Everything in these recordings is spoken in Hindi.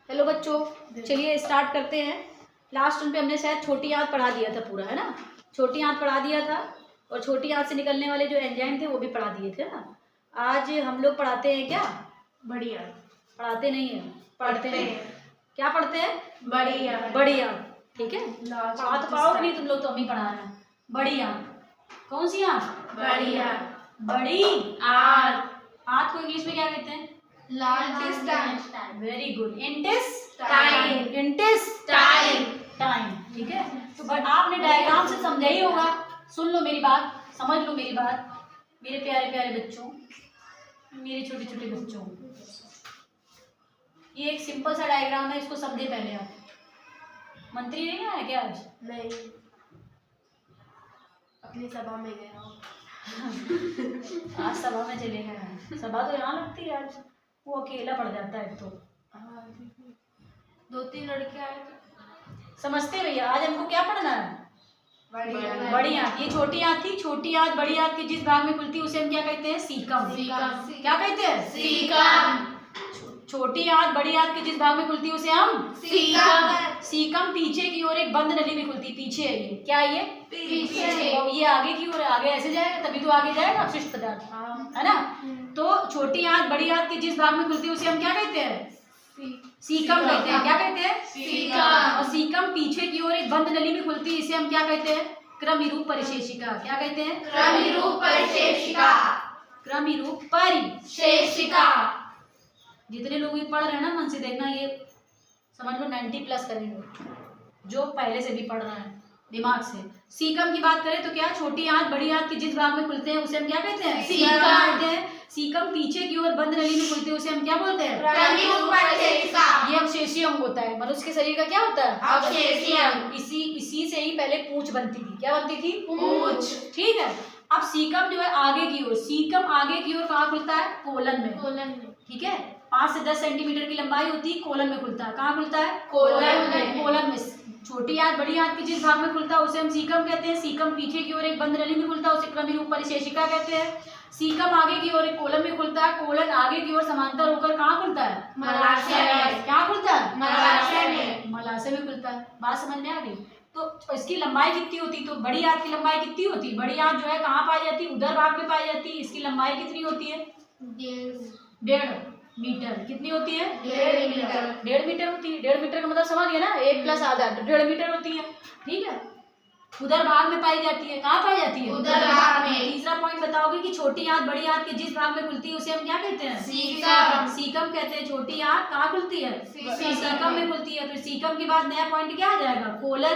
हेलो बच्चों, चलिए स्टार्ट करते हैं। लास्ट टर्म पे हमने शायद छोटी आंत पढ़ा दिया था पूरा, है ना। छोटी आंत पढ़ा दिया था और छोटी आंत से निकलने वाले जो एंजाइम थे वो भी पढ़ा दिए थे ना। आज हम लोग पढ़ाते हैं क्या? बड़ी आंत। पढ़ाते नहीं है, पढ़ते हैं। क्या पढ़ते हैं? बड़ी आंत। बड़ी आंत, ठीक है। पढ़ा तो पाओगे नहीं तुम लोग, तो हम ही पढ़ा रहे हैं। बड़ी आंत। कौन सी आंत? बड़ी आंत। बड़ी आंत। आंत को इंग्लिश में क्या कहते हैं? Intestine. Very good. Intestine. Time. Intestine. Time, ठीक है। तो बट आपने डायग्राम से समझा ही होगा। सुन लो मेरी बात, समझ लो मेरी बात, मेरे प्यारे प्यारे बच्चों, मेरे छोटे छोटे बच्चों। ये एक सिंपल सा डायग्राम है, इसको समझे पहले आप। मंत्री नहीं आया क्या आज? नहीं, अपनी सभा में गया हूँ। आज सभा में चले गए हैं। सभा तो यहाँ लगती है, आज वो अकेला पड़ जाता है। तो 2-3 लड़के आए थे। समझते भैया, आज हमको क्या पढ़ना है? बड़ी आंत। ये छोटी आंत थी। छोटी आंत बड़ी आंत के जिस भाग में खुलती है उसे हम क्या कहते हैं? सीकम। क्या कहते हैं? सीकम। छोटी आंत बड़ी आंत के जिस भाग में खुलती है उसे हम सीकम। सीकम पीछे की ओर एक बंद नली में खुलती है। पीछे है ये, क्या है ये? पीछे। और ये आगे की ओर है। आगे ऐसे जाएगा तभी तो आगे जाएगा अपशिष्ट पदार्थ, है ना। तो छोटी आंत बड़ी आंत के जिस भाग में खुलती है उसे हम क्या कहते हैं? सीकम कहते हैं। क्या कहते हैं? सीकम। और सीकम पीछे की ओर एक बंद नली में खुलती है, इसे हम क्या कहते हैं? क्रमिरूप परिशेषिका। क्या कहते हैं? क्रमिरूप परिशेषिका। क्रमिरूप परिशेषिका। जितने लोग ये पढ़ रहे हैं ना, मन से देखना, ये समझ लो 90+ करेंगे, जो पहले से भी पढ़ रहे हैं दिमाग से। सीकम की बात करें तो क्या? छोटी आंत बड़ी आंत के जिस भाग में खुलते हैं उसे हम क्या कहते हैं? सीकम कहते हैं। सीकम पीछे की ओर बंद नली में खुलते हैं उसे हम क्या बोलते हैं? क्रमिरूप परिशेषिका। ये अवशेषीय अंग होता है। मनुष्य के शरीर का क्या होता है? अवशेषीय अंग। इसी से ही पहले पूंछ बनती थी। क्या बनती थी? पूंछ। ठीक है। अब सीकम जो है आगे की ओर, सीकम आगे की ओर कहाँ खुलता है? कोलन में। ठीक है। 5 से 10 सेंटीमीटर की लंबाई होती है, कोलन में खुलता है। कहाँ खुलता है? कोलन में। छोटी आंत बड़ी आंत के जिस भाग में खुलता है उसे हम सीकम कहते हैं। सीकम पीछे की ओर एक बंद नली में खुलता है, उसे क्रमिरूप परिशेषिका कहते हैं। सीकम आगे की ओर एक कोलन में खुलता है। कोलन आगे की ओर समांतर होकर कहाँ खुलता है? मलाशय में। क्या खुलता है? मलाशय में। मलाशय में खुलता है। बात समझ में आ गई? तो इसकी लंबाई कितनी होती? तो बड़ी आंत की लंबाई कितनी होती? बड़ी आंत जो है कहाँ पाई जाती है? उदर भाग में पाई जाती है। इसकी लंबाई कितनी होती है? 1.5 मीटर। कितनी होती है? 1.5 मीटर। 1.5 मीटर होती है। 1.5 मीटर का मतलब समझ गया ना, 1 + आधा तो 1.5 मीटर होती है। ठीक है। उदर भाग में पाई जाती है। कहाँ पाई जाती है? उदर भाग में। तीसरा पॉइंट बताओगे कि छोटी आंत बड़ी आंत के जिस भाग में खुलती है उसे हम क्या कहते हैं? सीकम। सीकम कहते हैं। छोटी आंत कहाँ खुलती है? सीकम में खुलती है। फिर सीकम के बाद नया पॉइंट क्या आ जाएगा? कोलन।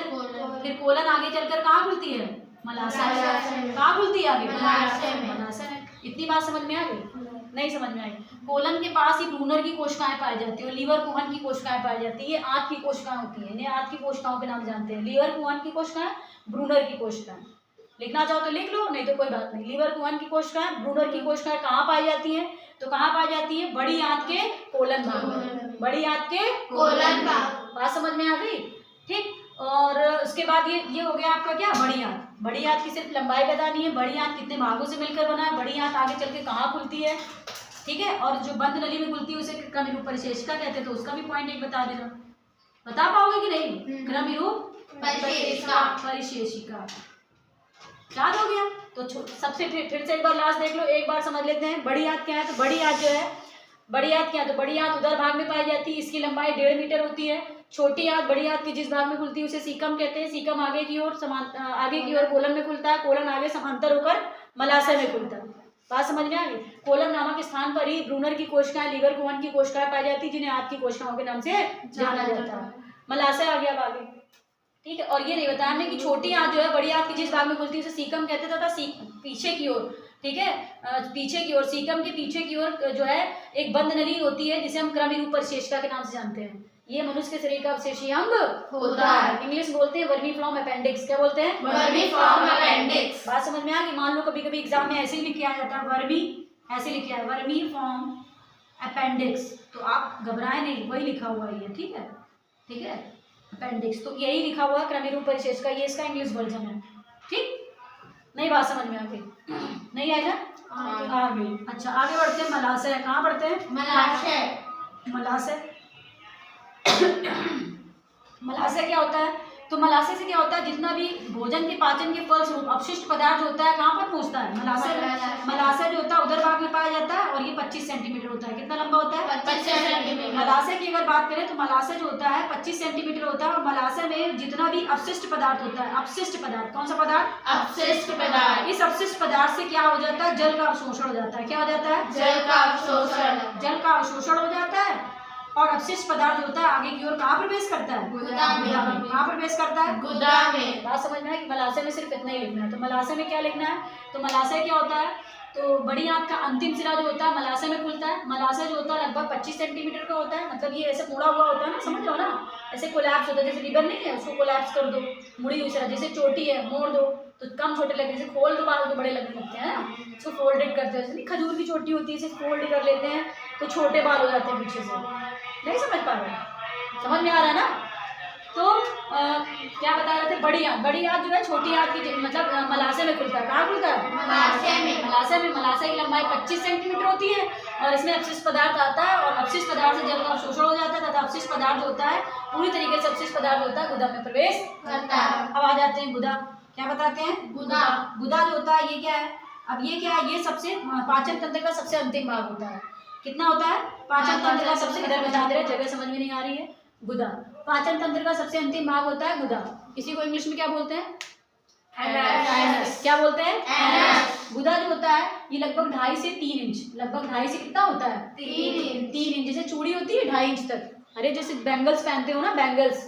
फिर कोलन आगे चलकर कहाँ खुलती है? मलाशय में। कहाँ खुलती है आगे? मलाशय में। मलाशय में। इतनी बात समझ में आ गई? नहीं समझ में आई? कोलन के पास ही ब्रूनर की कोशिकाएं पाई जाती है और लीवर कुहन की कोशिकाएं पाई जाती है। ये आंत की कोशिकाएं होती है। इन्हें आंत की कोशिकाओं के नाम जानते हैं। लीवर कुहन की कोशिकाएं, ब्रूनर की कोशिकाएं। लिखना चाहो तो लिख लो, नहीं तो कोई बात नहीं। लीवर कुहन की कोशिकाएं, ब्रूनर की कोशिकाएं कहाँ पाई जाती है? तो कहाँ पाई जाती है? बड़ी आंत के कोलन भाग में। बड़ी आंत के कोलन भाग। बात समझ में आ गई? ठीक। और उसके बाद ये हो गया आपका क्या? बड़ी आंत। बड़ी आंत की सिर्फ लंबाई बतानी है। बड़ी आंत कितने भागों से मिलकर बना है? बड़ी आंत आगे चल के कहाँ खुलती है? ठीक है। और जो बंद नली में खुलती है उसे क्रमिरूप परिशेषिका कहते हैं। तो उसका भी पॉइंट एक बता देना। बता पाओगे कि नहीं? क्रमिरूप परिशेषिका। याद हो गया? तो सबसे फिर से एक बार लास्ट देख लो, एक बार समझ लेते हैं। बड़ी आंत क्या है? तो बड़ी आंत जो है, बड़ी आंत क्या है? तो बड़ी आंत उदर भाग में पाई जाती है। इसकी लंबाई 1.5 मीटर होती है। छोटी आंत बड़ी आंत के जिस भाग में खुलती है उसे सीकम कहते हैं। सीकम आगे की ओर कोलन में खुलता है। कोलन आगे समांतर होकर मलाशय में खुलता है। बात समझ में आ गई? कोलन नामक स्थान पर ही ब्रूनर की कोशिकाएं, लीवर कुहन की कोशिकाएं पाई जाती है, जिन्हें आंत की कोशिकाओं के नाम से जाना जाता है। मलाशय आ गया आगे। ठीक है। और ये नहीं बताया हमने कि छोटी आंत जो है बड़ी आंत की जिस भाग में खुलती है उसे सीकम कहते थे, तथा पीछे की ओर, ठीक है, पीछे की ओर, सीकम के पीछे की ओर जो है एक बंद नली होती है जिसे हम क्रमिरूप परिशेषिका के नाम से जानते हैं। ये मनुष्य के शरीर का अवशेषीय अंग होता है। इंग्लिश बोलते हैं वर्मीफ्लॉम अपेंडिक्स। क्या बोलते हैं? वर्मीफ्लॉम अपेंडिक्स। बात समझ में आ गई? मान लो कभी कभी एग्जाम में ऐसे ही लिख के आ जाता है वर्मी, ऐसे लिखे है वर्मीफ्लॉम अपेंडिक्स, तो आप घबराए नहीं, वही लिखा हुआ है ये। ठीक है। ठीक है। अपेंडिक्स तो यही लिखा हुआ है क्रमिरूप परिशेषिका। ये इसका इंग्लिश वर्जन है। ठीक। नई बात समझ में आ गई? नहीं आएगा? आ गई। अच्छा, आगे बढ़ते हैं। मलाशय। कहाँ बढ़ते हैं? मलाशय। मलाशय मलाशय क्या होता है? तो मलाशय से क्या होता है, जितना भी भोजन के पाचन के फलस्वरूप अपशिष्ट पदार्थ जो होता है कहाँ पर पहुंचता है? मलाशय जो होता है उदर भाग में पाया जाता है और ये 25 सेंटीमीटर होता है। कितना लंबा होता है? 25 सेंटीमीटर। मलाशय की अगर बात करें तो मलाशय जो होता है 25 सेंटीमीटर होता है और मलाशय में जितना भी अपशिष्ट पदार्थ होता है, अपशिष्ट पदार्थ, कौन सा पदार्थ? अपशिष्ट पदार्थ। इस अपशिष्ट पदार्थ से क्या हो जाता है? जल का अवशोषण हो जाता है। क्या हो जाता है? जल का अवशोषण। जल का अवशोषण हो जाता है और अपशिष्ट पदार्थ होता है आगे की ओर कहाँ प्रवेश करता है? गुदा में। कहाँ प्रवेश करता है? गुदा में। बात समझ में है कि मलाशय में सिर्फ इतना ही लिखना है। तो मलाशय में क्या लिखना है? तो मलाशय क्या होता है? तो बड़ी आंत का अंतिम सिरा जो होता है मलाशय में खुलता है। मलाशय जो होता है लगभग 25 सेंटीमीटर का होता है, मतलब ये ऐसे मुड़ा हुआ होता है ना, समझ लो ना, ऐसे कोलैप्स होता है, जैसे रिबन नहीं है उसको कोलैप्स कर दो, मुड़ी हुई सिरा, जैसे चोटी है मोड़ दो तो कम छोटे लगते हैं, जैसे खोल दो बाल तो बड़े लगने लगते हैं ना, इसको फोल्डेड करते हैं, जैसे खजूर की चोटी होती है इसे फोल्ड कर लेते हैं तो छोटे बाल हो जाते हैं पीछे से। नहीं समझ पा रहे? समझ में आ रहा है ना? तो क्या बता रहे थे? बड़ी आंत जो है छोटी आंत की मतलब मलाशय में खुलता है। कहाँ खुलता है? मलाशय में। मलाशय की लंबाई 25 सेंटीमीटर होती है और इसमें अपशिष्ट पदार्थ आता है और अपशिष्ट पदार्थ से जल का अवशोषण हो जाता है तथा अपशिष्ट पदार्थ जो होता है पूरी तरीके से अपशिष्ट पदार्थ होता है गुदा में प्रवेश करता है। अब आ जाते हैं गुदा। क्या बताते हैं? गुदा। गुदा जो होता है ये क्या है? अब ये क्या है? ये सबसे पाचन तंत्र का सबसे अंतिम भाग होता है। कितना होता है? पाचन तंत्र का सबसे, इधर बता दे रहे, जगह समझ में नहीं आ रही है। गुदा पाचन तंत्र का सबसे अंतिम भाग होता है गुदा। इसी को इंग्लिश में क्या बोलते हैं? एनस। क्या बोलते हैं? एनस। गुदा जो होता है ये लगभग 2.5 से 3 इंच, लगभग 2.5 से कितना होता है? 3 इंच। जैसे चूड़ी होती है 2.5 इंच तक। अरे जैसे बैंगल्स पहनते हो ना, बैंगल्स,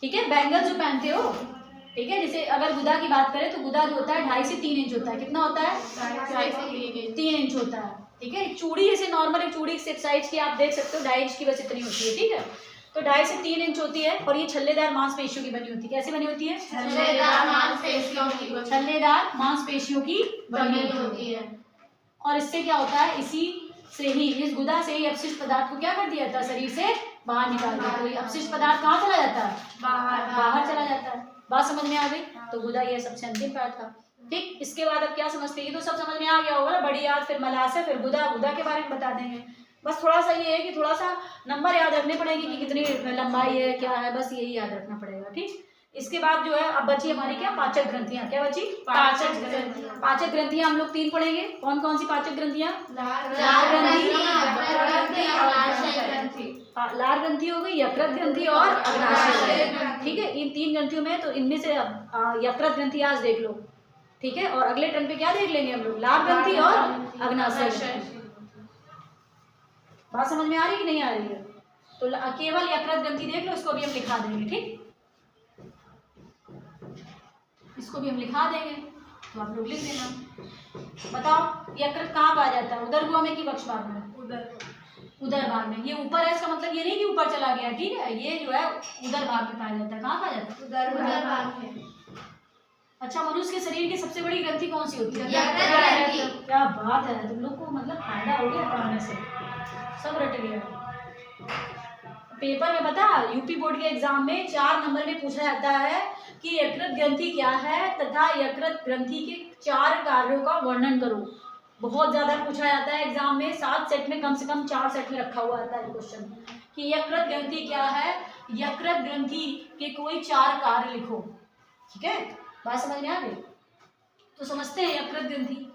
ठीक है, बैंगल्स जो पहनते हो, ठीक है, जैसे अगर गुदा की बात करें तो गुदा जो होता है 2.5 से 3 इंच होता है। कितना होता है? 3 इंच होता है। ठीक है, चूड़ी जैसे नॉर्मल एक चूड़ी साइज की आप देख सकते हो 2.5 इंच की बस इतनी होती है। ठीक है, तो 2.5 से 3 इंच होती है और ये छल्लेदार मांसपेशियों की बनी होती है। कैसे बनी होती है? छल्लेदार मांसपेशियों की। छल्लेदार मांसपेशियों की बनी होती है। और इससे क्या होता है? इसी से ही, इस गुदा से ही अपशिष्ट पदार्थ को क्या कर दिया जाता है? शरीर से बाहर निकाल दिया। तो ये अपशिष्ट पदार्थ कहाँ चला जाता है? बाहर चला जाता है। बात समझ में आ गई? तो गुदा ये सबसे अंतिम पार्ट था। ठीक, इसके बाद अब क्या समझते हैं? ये तो सब समझ में आ गया होगा ना, बड़ी आंत, फिर मलाशय, फिर गुदा। गुदा के बारे में बता देंगे। बस थोड़ा सा ये है कि थोड़ा सा नंबर याद रखने पड़ेगी कि कितनी लंबाई है, क्या है, बस यही याद रखना पड़ेगा। ठीक, इसके बाद जो है अब बची हमारी क्या? पाचक ग्रंथियां। क्या बची? पाचक ग्रंथियां। पाचक ग्रंथियां हम लोग 3 पढ़ेंगे। कौन कौन सी पाचक ग्रंथियां? लार ग्रंथि, अग्नाशय ग्रंथि। लार ग्रंथि हो गई, यकृत ग्रंथि और अग्नाशय। ठीक है, इन 3 ग्रंथियों में तो इनमें से यकृत ग्रंथि आज देख लो। ठीक है, और अगले टर्म पे क्या देख लेंगे हम लोग? लार ग्रंथि और अग्नाशय। बात समझ में आ रही है कि नहीं आ रही है? तो केवल यकृत ग्रंथि देख लो, इसको भी हम लिखा देंगे। ठीक, इसको भी हम लिखा देंगे तो आप लोग लिख देना। बताओ यकृत कहाँ पाया जाता है? उदर गुहा में कि वक्ष भाग में? उदर भाग में। ये ऊपर है, इसका मतलब ये नहीं कि ऊपर चला गया। ठीक है, ये जो है उदर भाग में पाया जाता है। कहाँ पाया जाता है? उदर भाग में। अच्छा, मनुष्य के शरीर की सबसे बड़ी ग्रंथि कौन सी होती है? यकृत ग्रंथि। क्या बात है, तुम लोग को मतलब फायदा हो गया पढ़ाने से, सब रट गया। पेपर में बता, यूपी बोर्ड के एग्जाम में 4 नंबर में पूछा जाता है कि यकृत ग्रंथि क्या है तथा यकृत ग्रंथि के 4 कार्यों का वर्णन करो। बहुत ज्यादा पूछा जाता है एग्जाम में, 7 सेट में कम से कम 4 सेट में रखा हुआ आता है क्वेश्चन कि यकृत ग्रंथि क्या है, यकृत ग्रंथि के कोई 4 कार्य लिखो। ठीक है, बात समझ में आ गई? तो समझते हैं यकृत ग्रंथि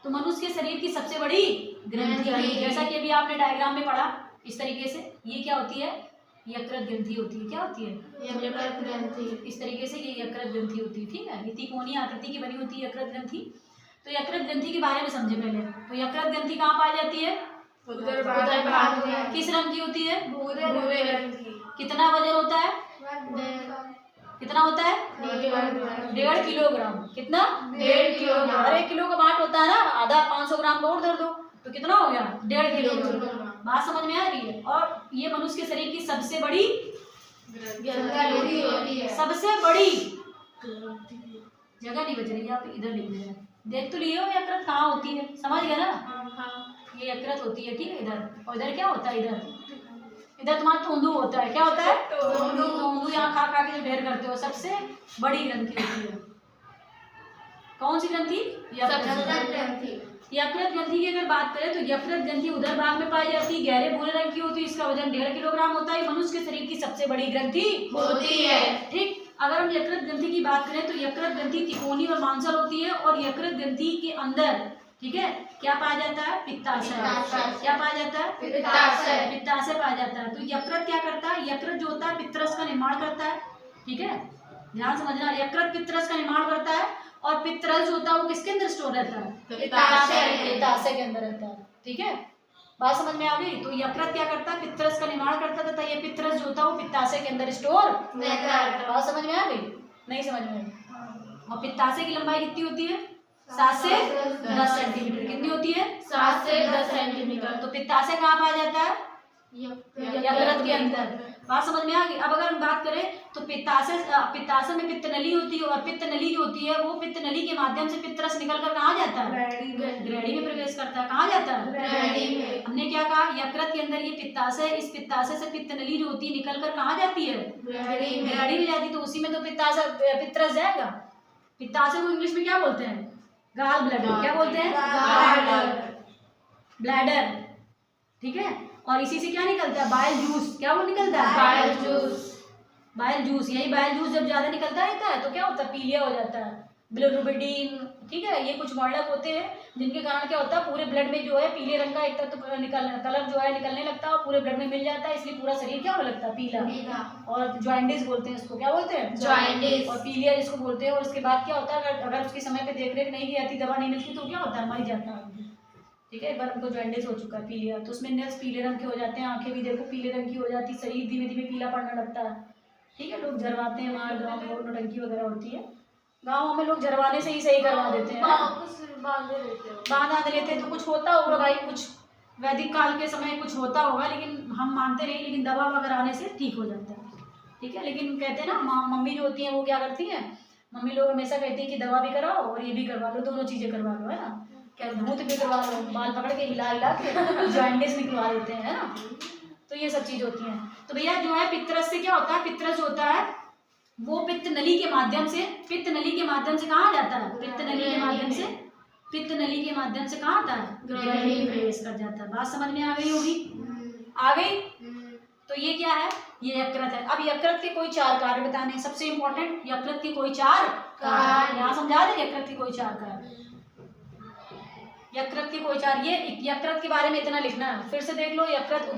तो मनुष्य के शरीर की सबसे बड़ी ग्रंथि है। जैसा कि अभी आपने डायग्राम में पढ़ा इस तरीके से, ये क्या होती है? यकृत ग्रंथि होती है। क्या होती है? यकृत ग्रंथि। इस तरीके से ये यकृत ग्रंथि होती है। ठीक है, ये त्रिकोणीय आकृति की बनी होती है यकृत ग्रंथि। तो यकृत ग्रंथि के बारे में समझे पहले। तो यकृत ग्रंथि कहाँ पाई जाती है? उदर भाग में। किस रंग की होती है? भूरे रंग की। कितना वजन होता है? कितना होता है? 1.5 किलोग्राम। कितना? 1.5 किलोग्राम। अरे किलो का 8 होता है ना, आधा 500 ग्राम का और धर दो तो कितना हो गया? 1.5 किलोग्राम। बात समझ में आ रही है? और ये मनुष्य के शरीर की सबसे बड़ी ग्रंथि होती है। सबसे बड़ी जगह नहीं बच रही है, आप इधर लिख दे रहे हैं। देख तो लिए हो यकृत कहाँ होती है, समझ गया ना? ये यकृत होती है। ठीक है, इधर। और इधर क्या होता है? इधर तुम्हारा तोंदू होता है। क्या होता है? तोंदू। यहाँ खा खा के जो ढेर करते हो, सबसे बड़ी ग्रंथि होती है। कौन सी ग्रंथि? यकृत ग्रंथि। यकृत ग्रंथि की अगर बात करें तो यकृत ग्रंथि उदर भाग में पाई जाती है, गहरे भूरे रंग की होती है, इसका वजन 1.5 किलोग्राम होता है, मनुष्य के शरीर की सबसे बड़ी ग्रंथि होती है। ठीक। अगर हम यकृत ग्रंथि की बात करें तो यकृत ग्रंथि तिकोनी और मांसल होती है, और यकृत ग्रंथि के अंदर, ठीक है, क्या पाया जाता है? पित्ताशय। क्या पाया जाता है? पित्ताशय। पित्ताशय पाया जाता है। तो यकृत क्या करता है? यकृत जो होता है पित्तरस का निर्माण करता है, ठीक है, ध्यान समझना, यकृत पित्तरस का निर्माण करता है, और पित्तरस जो होता है वो किसके अंदर स्टोर रहता है? पित्ताशय के अंदर रहता है, ठीक है, बात समझ में आ गई। तो यकृत क्या करता है? पित्तरस का निर्माण करता है, तथा ये पित्तरस जो होता है वो पित्ताशय के अंदर स्टोर रहता है। बात समझ में आ गई? नहीं समझ में आई? और पित्ताशय की लंबाई कितनी होती है? 7 से 10 सेंटीमीटर। कितनी होती है? 7 से 10 सेंटीमीटर। तो पित्ताशय कहाँ पाया जाता है? यकृत के अंदर। बात समझ में आ गई? अब अगर हम बात करें तो पित्ताशय में पित्त नली होती है, और पित्त नली जो होती है वो पित्त नली के माध्यम से पित्तरस निकलकर कहाँ जाता है? ग्रहणी में प्रवेश करता है। कहाँ जाता है? ग्रहणी में। हमने क्या कहा? यकृत के अंदर ये पित्ताशय, इस पित्ताशय से पित्त नली जो होती है निकलकर कहाँ जाती है? ग्रहणी में। ग्रहणी में जाती है। तो उसी में तो पित्तरस जाएगा। पित्ताशय को इंग्लिश में क्या बोलते हैं? Gall bladder. क्या बोलते हैं? ब्लैडर, ठीक है। और इसी से क्या निकलता है? Bile juice. क्या वो निकलता है? Bile juice. यही बाइल जूस जब ज्यादा निकलता रहता है तो क्या होता है? पीलिया हो जाता है, बिलिरुबिन, ठीक है, ये कुछ मॉडल होते हैं जिनके कारण क्या होता है? पूरे ब्लड में जो है पीले रंग का एक तत्व कलर जो है निकलने लगता है, और पूरे ब्लड में मिल जाता है, इसलिए पूरा शरीर क्या होने लगता है? पीला। और जॉइंटिस बोलते हैं इसको। क्या बोलते हैं? जॉइंटिस। और पीलिया जिसको बोलते हैं। और उसके बाद क्या होता है? अगर उसके समय पे देख रेख नहीं की जाती, दवा नहीं मिलती, तो क्या होता है? मर जाता है, ठीक है। एक बार उनको जॉइंटिस हो चुका है, पीलिया, तो उसमें नेल्स पीले रंग के हो जाते हैं, आंखें भी देखो पीले रंग की हो जाती है, शरीर धीमे धीमे पीला पड़ने लगता है, ठीक है। लोग झरवाते हैं, हमारे गाँव में बहुत नौटंकी वगैरह होती है, गाँव में लोग झरवाने से ही सही करवा देते हैं, बांध लेते हैं। तो कुछ होता होगा भाई, कुछ वैदिक काल के समय कुछ होता होगा, लेकिन हम मानते नहीं, लेकिन दवा वगैरह आने से ठीक हो जाता है, ठीक है। लेकिन कहते हैं ना, मम्मी जो होती हैं वो क्या करती हैं? मम्मी लोग हमेशा कहती है कि दवा भी कराओ और ये भी करवा लो, दोनों चीजें करवा लो, है ना। क्या भूत भी करवा लो, बाल पकड़ के हिला हिला के जॉइंटिस निकलवा देते हैं, है ना। तो ये सब चीज होती हैं। तो भैया जो है पित्तरस से क्या होता है? पित्तरस होता है वो पित्त नली के माध्यम से कहाँ जाता है? पित्त नली के माध्यम से कहाँ आता है? ग्रहणी में प्रवेश कर जाता है। बात समझ में आ गई होगी? आ गई? तो ये क्या है? ये यकृत है। अब यकृत के कोई 4 कार्य बताने, सबसे इंपॉर्टेंट, यकृत के कोई 4 कार्य। यहाँ समझा दे यकृत के कोई 4 कार्य। यकृत के कोई 4, ये यकृत के बारे में इतना लिखना है। फिर से देख लो, यकृत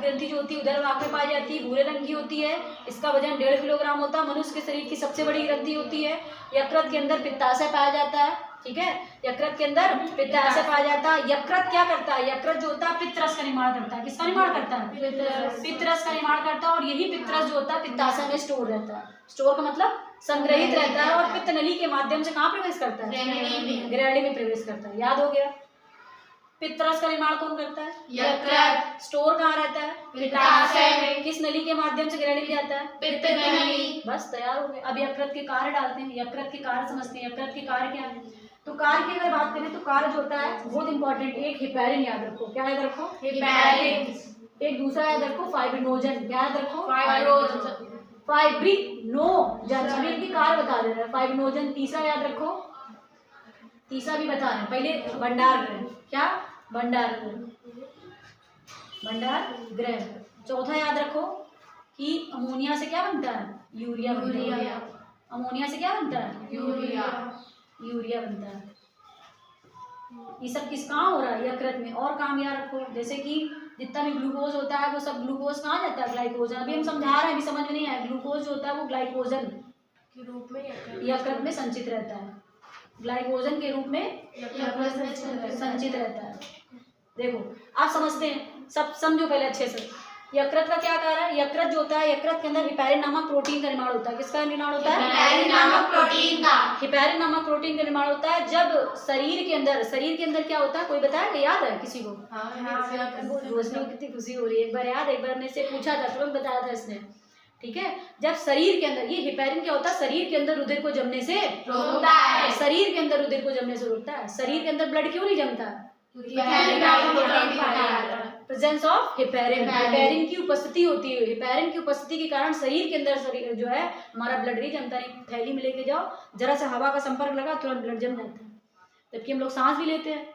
ग्रंथि जो होती है उदर भाग में पाई जाती है, भूरे रंग की होती है, इसका वजन 1.5 किलोग्राम होता है, मनुष्य के शरीर की सबसे बड़ी ग्रंथि होती है। यकृत के अंदर पित्ताशय पाया जाता है, ठीक है, यकृत के अंदर पित्ताशय पाया जाता है। यकृत क्या करता है? यकृत जो होता है पित्तरस का निर्माण करता है। किसका निर्माण करता है? पित्तरस का निर्माण करता है। और यही पित्तरस जो होता है पित्ताशय में स्टोर रहता है। स्टोर का मतलब संग्रहित रहता है, और पित्त नली के माध्यम से कहाँ प्रवेश करता है? ग्रहणी में प्रवेश करता है। याद हो गया? पित्तरस का निर्माण कौन करता है? यकृत। स्टोर कहाँ रहता है? पित्ताशय में। किस नली के माध्यम से ग्रहणी में जाता है? पित्त नली। बस तैयार हो गए। अब यकृत के कार्य डालते हैं, यकृत के कार्य समझते हैं। यकृत के कार्य क्या है? तो कार्य की अगर बात करें तो कार्य जो होता है बहुत इंपॉर्टेंट, एक हिपैरिन याद रखो। क्या याद रखो? हिपैरिन। एक दूसरा याद रखो फाइब्रिनोजन। क्या याद रखो? फाइब्रिनोजन। अभी इनके कार्य बता दे रहे हैं, फाइब्रिनोजन। तीसरा याद रखो, तीसरा भी बता रहे हैं, पहले भंडार ग्रह। क्या? भंडार ग्रह। चौथा याद रखो कि अमोनिया से क्या बनता है? यूरिया बनता है। अमोनिया से क्या बनता है? यूरिया बनता है। ये सब किस कहाँ हो रहा है? यकृत में। और काम याद रखो, जैसे कि जितना भी ग्लूकोज होता है वो सब ग्लूकोज कहाँ जाता है? ग्लाइकोजन। अभी हम समझा रहे हैं, अभी समझ में नहीं आया। ग्लूकोज जो होता है वो ग्लाइकोजन के रूप में यकृत में संचित रहता है। ग्लाइकोजन के रूप में संचित रहता है। देखो आप समझते हैं, सब समझो पहले अच्छे से। यकृत का क्या कार्य है? यकृत जो होता है, यकृत के अंदर हिपैरिन नामक प्रोटीन का निर्माण होता है। किसका निर्माण होता है? हिपैरिन नामक प्रोटीन का। हिपैरिन नामक प्रोटीन का निर्माण होता है जब शरीर के अंदर क्या होता है? कोई बताया? याद है किसी को? रोशनी को कितनी खुशी हो रही है। एक बार याद, एक बार ने से पूछा था, तुरंत बताया था इसने, ठीक है। जब शरीर के अंदर ये हिपैरिन क्या होता है? शरीर के अंदर रुधिर को जमने से रोकता है। शरीर के अंदर रुधिर को जमने से रोकता है। शरीर के अंदर ब्लड क्यों नहीं जमता? Presence of heparin. हिपैरिन की उपस्थिति होती है। हिपैरिन की उपस्थिति के कारण शरीर के अंदर जो है हमारा ब्लड नहीं जमता। नहीं, थैली में लेके जाओ, जरा सा हवा का संपर्क लगा तुरंत ब्लड जम जाता है। जबकि हम लोग सांस भी लेते हैं,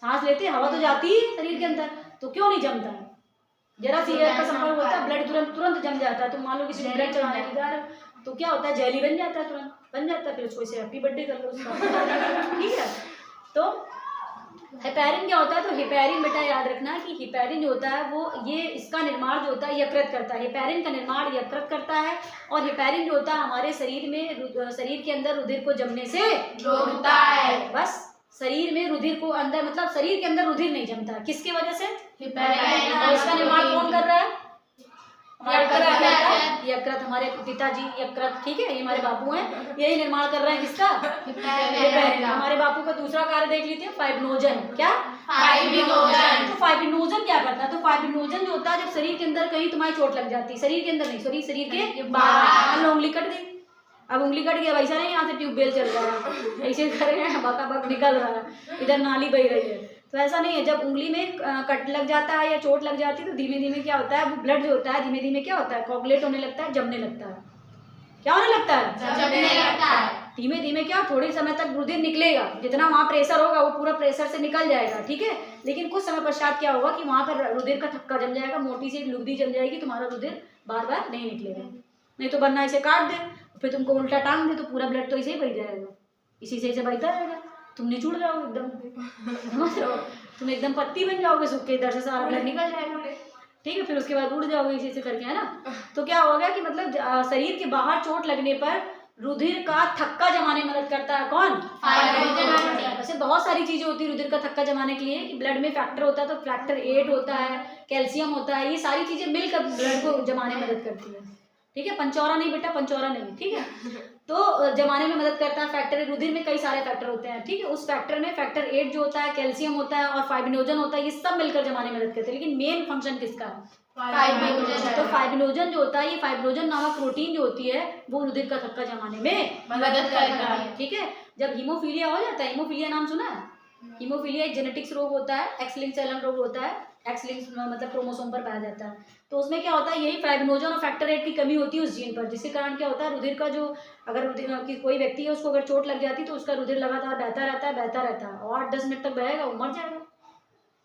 सांस लेते हवा तो जाती है शरीर के अंदर, तो क्यों नहीं जमता है? जरा सी एयर का संपर्क होता है ब्लड तुरंत तुरंत जम जाता है। तो मान लो किसी को ब्लड चढ़ाने की जा रहा है तो क्या होता है, जेली बन जाता है, तुरंत बन जाता है, फिर उसको इसे हैप्पी बर्थडे कर लो उसका। ठीक है, तो हेपेरिन क्या होता है? तो हेपेरिन बेटा याद रखना कि हेपेरिन जो होता है वो ये इसका निर्माण जो होता है यकृत करता है। हेपेरिन का निर्माण यकृत करता है और हेपेरिन जो होता है हमारे शरीर में शरीर के अंदर रुधिर को जमने से रोकता है। बस शरीर में रुधिर को अंदर मतलब शरीर के अंदर रुधिर नहीं जमता, किसकी वजह से? हेपेरिन। और इसका निर्माण कौन कर रहा है? यकृत। यकृत, हमारे पिताजी यकृत, ठीक है, ये हमारे बापू हैं, यही निर्माण कर रहे हैं किसका? हेपेरिन। हमारे बापू का दूसरा कार्य देख लीजिए, फाइब्रिनोजन। क्या? फाइब्रिनोजन। तो फाइब्रिनोजन क्या करता है? तो फाइब्रिनोजन जो होता है जब शरीर के अंदर कहीं तुम्हारी चोट लग जाती है, शरीर के अंदर नहीं, सॉरी शरीर के बाहर, मान लो उंगली कट गई, अब उंगली कट गया वैसा नहीं यहाँ से ट्यूबवेल चल रहा है, ऐसे करें बका बक निकल रहा है, इधर नाली बह रही है, तो ऐसा नहीं है। जब उंगली में कट लग जाता है या चोट लग जाती है तो धीमे धीमे क्या होता है, वो ब्लड जो होता है धीमे धीमे क्या होता है, कोगुलेट होने लगता है, जमने लगता है। क्या होने लगता है? जमने लगता है। धीमे धीमे क्या, थोड़ी समय तक रुधिर निकलेगा, जितना वहाँ प्रेशर होगा वो पूरा प्रेशर से निकल जाएगा, ठीक है, लेकिन कुछ समय पश्चात क्या होगा कि वहाँ पर रुधिर का थक्का जम जाएगा, मोटी सी लुगदी जम जाएगी, तुम्हारा रुधिर बार बार नहीं निकलेगा। नहीं तो वरना इसे काट दे फिर तुमको उल्टा टांग दे तो पूरा ब्लड तो इसे ही बह जाएगा, इसी से बहता रहेगा, तुम निचुड़ जाओगे एकदम, समझ रहे हो, तुम एकदम पत्ती बन जाओगे सूखे, इधर से सारा ब्लड निकल जाएगा, ठीक है, फिर उसके बाद उड़ जाओगे इसी से करके, है ना। तो क्या होगा कि मतलब शरीर के बाहर चोट लगने पर रुधिर का थक्का जमाने में मदद करता है कौन? फाइब्रिनोजन। वैसे बहुत सारी चीजें होती है रुधिर का थक्का जमाने के लिए, कि ब्लड में फैक्टर होता है तो फैक्टर 8 होता है, कैल्शियम होता है, ये सारी चीजें मिलकर ब्लड को जमाने में मदद करती है, ठीक है, पंचौरा नहीं बेटा, पंचौरा नहीं, ठीक है, तो जमाने में मदद करता है फैक्टर। रुधिर में कई सारे फैक्टर होते हैं, ठीक है, उस फैक्टर में फैक्टर 8 जो होता है, कैल्शियम होता है और फाइब्रिनोजन होता है, ये सब मिलकर जमाने में मदद करते हैं, लेकिन मेन फंक्शन किसका है? फाइब्रिनोजन। तो फाइब्रिनोजन जो होता है, ये फाइब्रिनोजन नामक प्रोटीन जो होती है वो रुधिर का थक्का जमाने में मदद करता है। ठीक है। जब हीमोफीलिया हो जाता है, हीमोफीलिया नाम सुना है? हीमोफीलिया एक जेनेटिक्स रोग होता है, एक्स लिंक सेलन रोग होता है, एक्स लिंक मतलब क्रोमोसोम पर पाया जाता है। तो उसमें क्या होता है, यही फाइब्रिनोजन और फैक्टर 8 की कमी होती है उस जीन पर, जिसके कारण क्या होता है, रुधिर का जो अगर रुधिर की कोई व्यक्ति है उसको अगर चोट लग जाती है तो उसका रुधिर लगातार बहता रहता है और 8-10 मिनट तक बहेगा, वो मर जाएगा,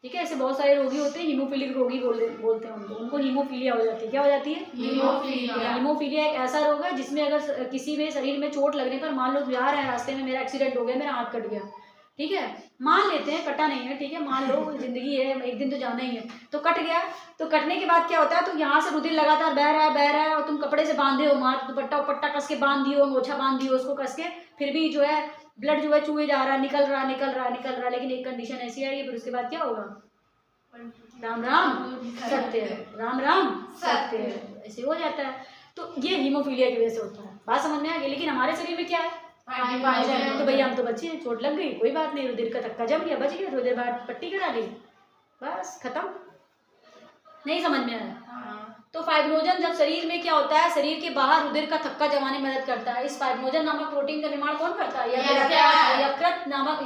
ठीक है। ऐसे बहुत सारे रोगी होते हैं, हीमोफिलिक रोगी बोलते हैं उनको हीमोफीलिया हो जाती है। क्या हो जाती है? हीमोफीलिया एक ऐसा रोग है जिसमें अगर किसी में शरीर में चोट लगने पर, मान लो जा रहे हैं रास्ते में, मेरा एक्सीडेंट हो गया, मेरा हाथ कट गया, ठीक है, मान लेते हैं कटा नहीं है, ठीक है, मान लो जिंदगी है, एक दिन तो जाना ही है, तो कट गया, तो कटने के बाद क्या होता है, तो यहाँ से रुधिर लगातार बह रहा है और तुम कपड़े से बांधे हो, मार दुपट्टा कस के बांध दियो, मोछा बांध दियो उसको कस के, फिर भी जो है ब्लड जो है चूहे जा रहा है, निकल रहा, लेकिन एक कंडीशन ऐसी आएगी, फिर उसके बाद क्या होगा, राम राम सत्य है, राम राम सत्य है, ऐसे हो जाता है। तो ये हीमोफीलिया की वजह से होता है, बात समझ में आ गई। लेकिन हमारे शरीर में क्या है, तो भैया हम तो बच्चे, चोट लग गई कोई बात नहीं, रुधिर का थक्का जम गया, बच गया, थोड़ी देर बाद पट्टी करा ली, बस खत्म। नहीं समझ में आया? तो फाइब्रिनोजन जब शरीर में क्या होता है, शरीर के बाहर रुधिर का थक्का जमाने में मदद करता है। इस फाइब्रिनोजन नामक प्रोटीन का निर्माण कौन करता है?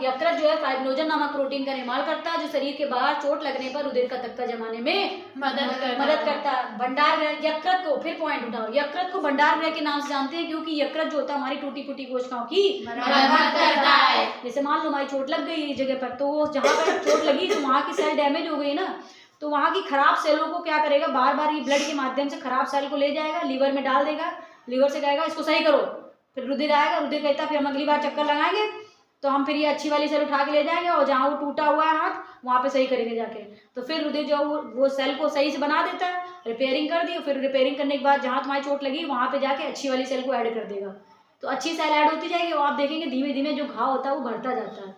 यकृत जो है फाइब्रिनोजन नामक प्रोटीन का निर्माण करता है, जो शरीर के बाहर चोट लगने पर रुधिर का थक्का जमाने में मदद करता है। भंडार गृह, यकृत को फिर पॉइंट उठाओ, यकृत को भंडार गृह के नाम से जानते हैं, क्योंकि यकृत जो होता है हमारी टूटी फूटी कोशिकाओं की मरम्मत करता है। जैसे मान लो हमारी चोट लग गई इस जगह पर, तो जहाँ पर चोट लगी तो वहाँ की सेल डैमेज हो गई ना, तो वहाँ की खराब सेलों को क्या करेगा, बार बार ये ब्लड के माध्यम से खराब सेल को ले जाएगा, लीवर में डाल देगा, लीवर से कहेगा इसको सही करो, फिर रुधिर आएगा, रुधिर कहता है फिर हम अगली बार चक्कर लगाएंगे तो हम फिर ये अच्छी वाली सेल उठा के ले जाएंगे और जहाँ वो टूटा हुआ है हाथ वहाँ पे सही करेंगे जाके, तो फिर रुधिर जो वो सेल को सही से बना देता है, रिपेयरिंग कर दी, फिर रिपेयरिंग करने के बाद जहाँ तुम्हारी चोट लगी वहाँ पे जाके अच्छी वाली सेल को ऐड कर देगा, तो अच्छी सेल ऐड होती जाएगी और आप देखेंगे धीमे धीमे जो घाव होता है वो भरता जाता है।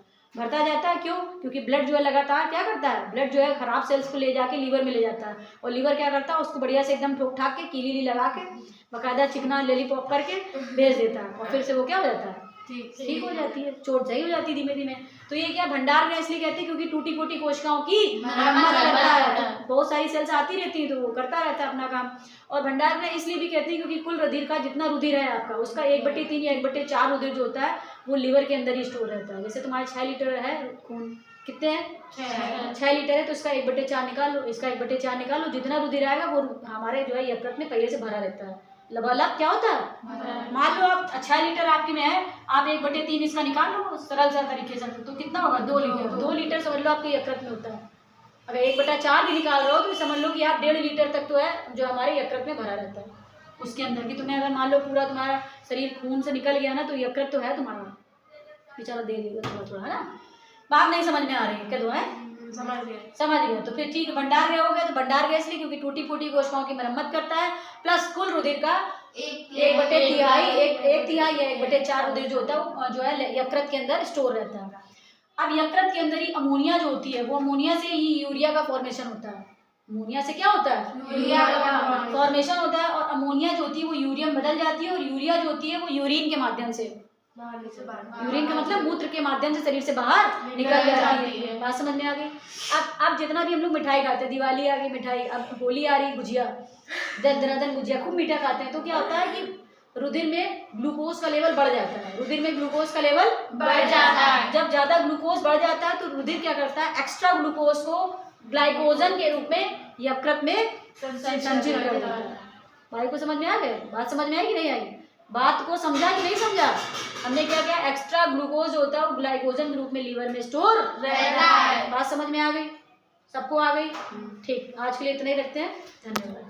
क्यों? क्योंकि ब्लड जो है लगातार क्या करता है, ब्लड जो है खराब सेल्स को ले जाके लीवर में ले जाता है, और लीवर क्या करता है, उसको बढ़िया से एकदम ठोक ठाक के कीली लगा के बाकायदा चिकना लॉलीपॉप करके भेज देता है, और फिर से वो क्या हो जाता है, ठीक हो जाती है, चोट सही हो जाती है धीमे धीमे। तो ये क्या भंडार गृह इसलिए कहते हैं क्योंकि टूटी फूटी कोशिकाओं की मरम्मत करता है, बहुत सारी सेल्स आती रहती है तो वो करता रहता है अपना काम। और भंडार गृह इसलिए भी कहते हैं क्योंकि कुल रुधिर का जितना रुधिर है आपका, उसका 1/3 या 1/4 रुधिर जो होता है वो लीवर के अंदर ही स्टोर रहता है। जैसे तुम्हारे 6 लीटर है खून, कितने हैं, 6 लीटर है, तो इसका 1/4 निकाल लो, इसका 1/4 निकाल लो, जितना रुधिर आएगा वो हमारे जो है यकृत में पहले से भरा रहता है, लबालब क्या होता है? मान लो आप 6 लीटर आपके में है, आप 1/3 इसका निकाल लो सरल सा तरीके से, तो कितना होगा? 2 लीटर। 2 लीटर समझ लो आपके यकृत में होता है। अगर 1/4 भी निकाल रहे हो तो समझ लो कि आप 1.5 लीटर तक तो है जो हमारे यकृत में भरा रहता है उसके अंदर की। तुम्हें अगर मान लो पूरा तुम्हारा शरीर खून से निकल गया ना तो यकृत तो है तुम्हारा, बेचारा दे देगा थोड़ा थोड़ा, है ना। बात नहीं समझ में आ रही है क्या? तो है समझ गए तो फिर ठीक। भंडार गृह हो गया, तो भंडार गृह इसलिए क्योंकि टूटी फूटी कोशिकाओं की मरम्मत करता है, प्लस कुल रुधिर का 1/3 या 1/4 रुधिर जो होता है वो जो है यकृत के अंदर स्टोर रहता है। अब यकृत के अंदर ही अमोनिया जो होती है, वो अमोनिया से ही यूरिया का फॉर्मेशन होता है। अमोनिया से क्या होता है? यूरिया का फॉर्मेशन होता है। और अमोनिया जो होती है वो यूरिया में बदल जाती है, और यूरिया जो होती है वो यूरिन के माध्यम से, यूरिन का मतलब मूत्र के माध्यम से शरीर से बाहर निकल जाती है। बात समझ में आ गई? अब जितना भी हम लोग मिठाई खाते हैं, दिवाली आ गई मिठाई, अब होली आ रही गुजिया, दन गुजिया, खूब मीठा खाते हैं, तो क्या होता है कि रुधिर में ग्लूकोज का लेवल बढ़ जाता है। रुधिर में ग्लूकोज का लेवल बढ़ जाता है। जब ज्यादा ग्लूकोज बढ़ जाता है तो रुधिर क्या करता है? एक्स्ट्रा ग्लूकोज को ग्लाइकोजन के रूप में यकृत में संचित कर देता है। भाई को समझ में आ गए? बात समझ में आई कि नहीं आई? बात को समझा कि नहीं समझा? हमने क्या किया? एक्स्ट्रा ग्लूकोज होता है वो ग्लाइकोजन के रूप में लीवर में स्टोर रहता है। बात समझ में आ गई? सबको आ गई? ठीक, आज के लिए इतना ही रखते हैं। धन्यवाद।